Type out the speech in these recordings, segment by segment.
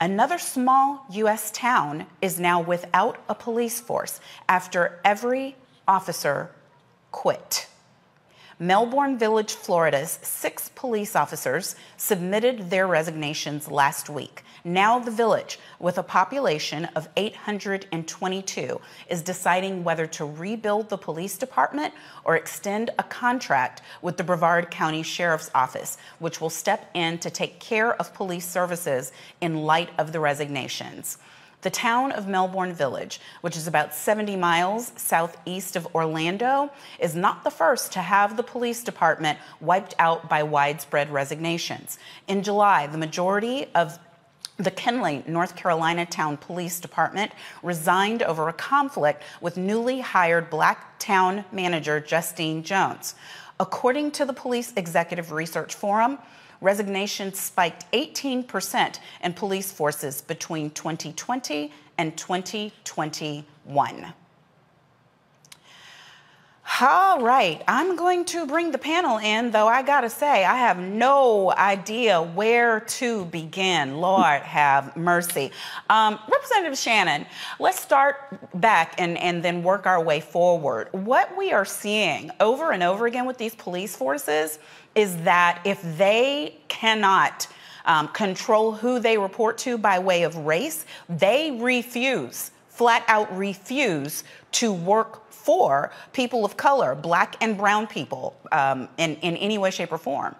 Another small U.S. town is now without a police force after every officer quit. Melbourne Village, Florida's 6 police officers submitted their resignations last week. Now the village, with a population of 822, is deciding whether to rebuild the police department or extend a contract with the Brevard County Sheriff's Office, which will step in to take care of police services in light of the resignations. The Town of Melbourne Village, which is about 70 miles southeast of Orlando, is not the first to have the police department wiped out by widespread resignations. In July, the majority of the Kenley, North Carolina Town Police Department resigned over a conflict with newly hired Black town manager Justine Jones. According to the Police Executive Research Forum, resignations spiked 18% in police forces between 2020 and 2021. All right, I'm going to bring the panel in, though I gotta say, I have no idea where to begin. Lord have mercy. Representative Shannon, let's start back and then work our way forward. What we are seeing over and over again with these police forces is that if they cannot control who they report to by way of race, they refuse, flat out refuse to work for people of color, Black and brown people, in any way, shape, or form.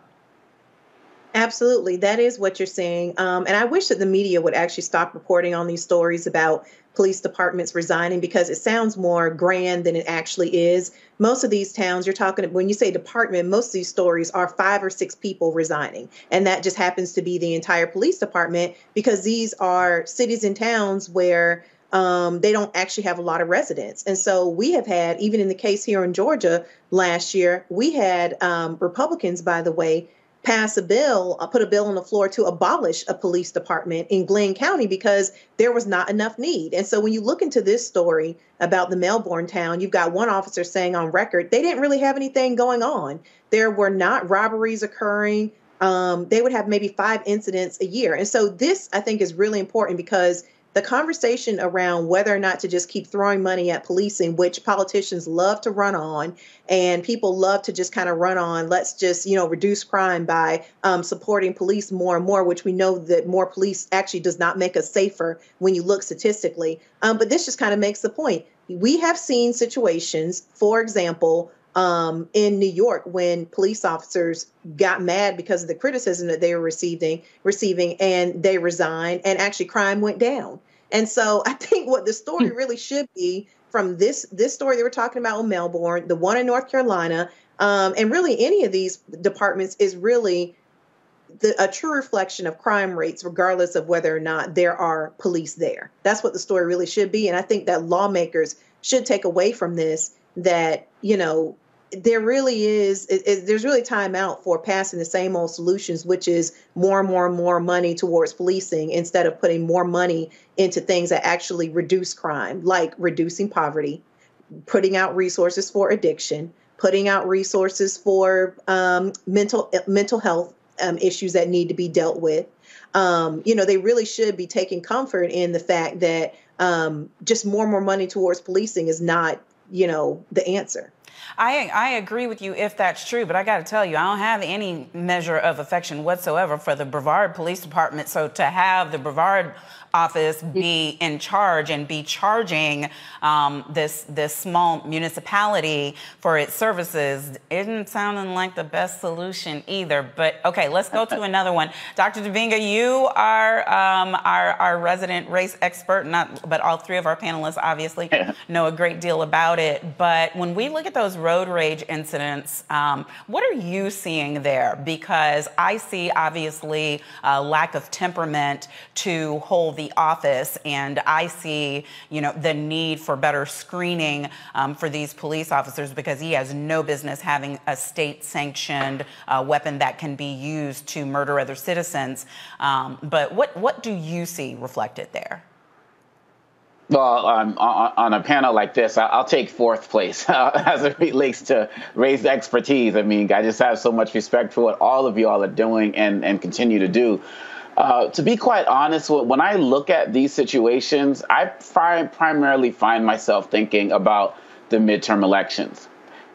Absolutely. That is what you're saying. And I wish that the media would actually stop reporting on these stories about police departments resigning, because it sounds more grand than it actually is. Most of these towns, you're talking, when you say department, most of these stories are 5 or 6 people resigning. And that just happens to be the entire police department, because these are cities and towns where they don't actually have a lot of residents. And so we have had, even in the case here in Georgia last year, we had Republicans, by the way, pass a bill, put a bill on the floor to abolish a police department in Glenn County because there was not enough need. And so when you look into this story about the Melbourne town, you've got one officer saying on record, they didn't really have anything going on. There were not robberies occurring. They would have maybe 5 incidents a year. And so this, I think, is really important, because the conversation around whether or not to just keep throwing money at policing, which politicians love to run on, and people love to just kind of run on, let's just, reduce crime by supporting police more and more, which we know that more police actually does not make us safer when you look statistically. But this just kind of makes the point. We have seen situations, for example, in New York, when police officers got mad because of the criticism that they were receiving, and they resigned, and actually crime went down. And so I think what the story really should be from this story that we're talking about in Melbourne, the one in North Carolina, and really any of these departments, is really a true reflection of crime rates, regardless of whether or not there are police there. That's what the story really should be. And I think that lawmakers should take away from this that, there really is, there's really time out for passing the same old solutions, which is more and more and more money towards policing, instead of putting more money into things that actually reduce crime, like reducing poverty, putting out resources for addiction, putting out resources for mental health issues that need to be dealt with. They really should be taking comfort in the fact that just more and more money towards policing is not, the answer. I agree with you if that's true, but I got to tell you, I don't have any measure of affection whatsoever for the Brevard Police Department. So to have the Brevard office be in charge and be charging this small municipality for its services isn't sounding like the best solution either. But okay, let's go to another one. Dr. Dominga, you are our resident race expert, but all 3 of our panelists obviously know a great deal about it. But when we look at those road rage incidents, what are you seeing there? Because I see obviously a lack of temperament to hold the office, and I see, the need for better screening for these police officers, because he has no business having a state-sanctioned weapon that can be used to murder other citizens. But what do you see reflected there? Well, on a panel like this, I'll take 4th place as it relates to race expertise. I mean, I just have so much respect for what all of you all are doing and continue to do. To be quite honest, when I look at these situations, I primarily find myself thinking about the midterm elections.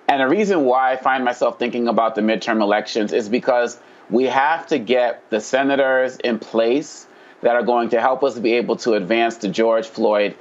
And the reason why I find myself thinking about the midterm elections is because we have to get the senators in place that are going to help us be able to advance the George Floyd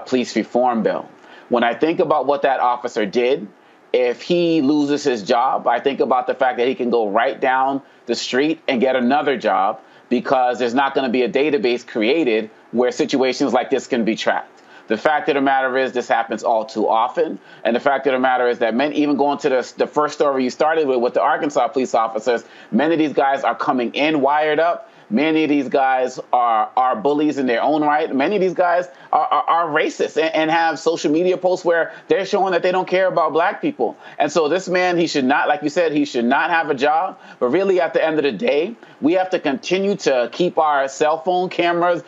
police reform bill. When I think about what that officer did, if he loses his job, I think about the fact that he can go right down the street and get another job because there's not going to be a database created where situations like this can be tracked. The fact of the matter is this happens all too often. And the fact of the matter is that even going to the first story you started with the Arkansas police officers, many of these guys are coming in wired up. Many of these guys are bullies in their own right. Many of these guys are racist and have social media posts where they're showing that they don't care about black people. And so this man, he should not, like you said, he should not have a job. But really, at the end of the day, we have to continue to keep our cell phone cameras,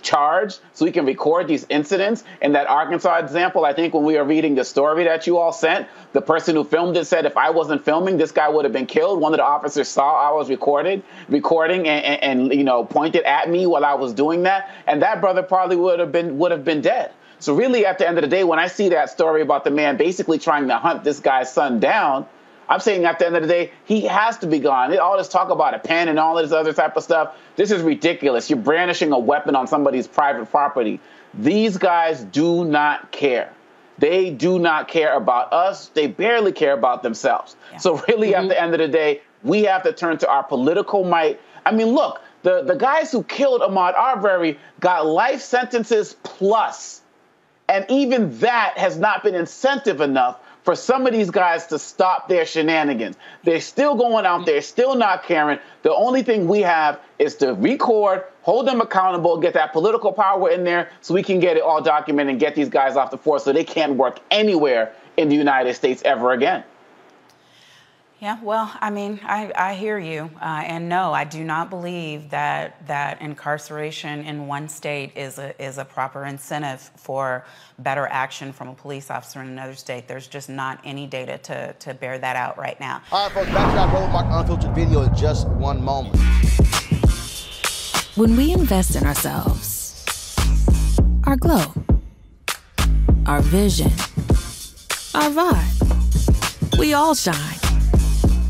charged so we can record these incidents. In that Arkansas example, I think when we were reading the story that you all sent, the person who filmed it said, if I wasn't filming, this guy would have been killed. One of the officers saw I was recording and pointed at me while I was doing that. And that brother probably would have been dead. So really, at the end of the day, when I see that story about the man basically trying to hunt this guy's son down, I'm saying at the end of the day, he has to be gone. All this talk about a pen and all this other type of stuff, this is ridiculous. You're brandishing a weapon on somebody's private property. These guys do not care. They do not care about us. They barely care about themselves. Yeah. So really, at the end of the day, we have to turn to our political might. I mean, look, the guys who killed Ahmaud Arbery got life sentences plus. And even that has not been incentive enough for some of these guys to stop their shenanigans. They're still going out there, still not caring. The only thing we have is to record, hold them accountable, get that political power in there so we can get it all documented and get these guys off the force so they can't work anywhere in the United States ever again. Yeah, well, I mean, I hear you. And no, I do not believe that incarceration in one state is a proper incentive for better action from a police officer in another state. There's just not any data to bear that out right now. All right, folks, back to our Roland Unfiltered video in just one moment. When we invest in ourselves, our glow, our vision, our vibe, we all shine.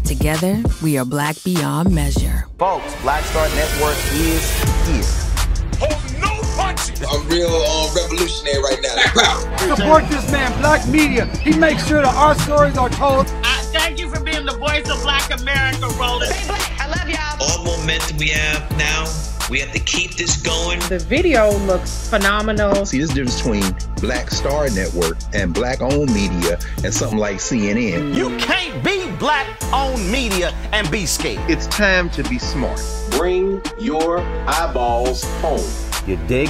Together, we are black beyond measure. Folks, Black Star Network is here. Hold no punches! I'm real revolutionary right now. Black power! Support this man, Black Media. He makes sure that our stories are told. Thank you for being the voice of Black America, Roland. Stay black. I love y'all. All momentum we have now, we have to keep this going. The video looks phenomenal. See, this difference between Black Star Network and black-owned media and something like CNN. You can't be black-owned media and be scared. It's time to be smart. Bring your eyeballs home. You dig?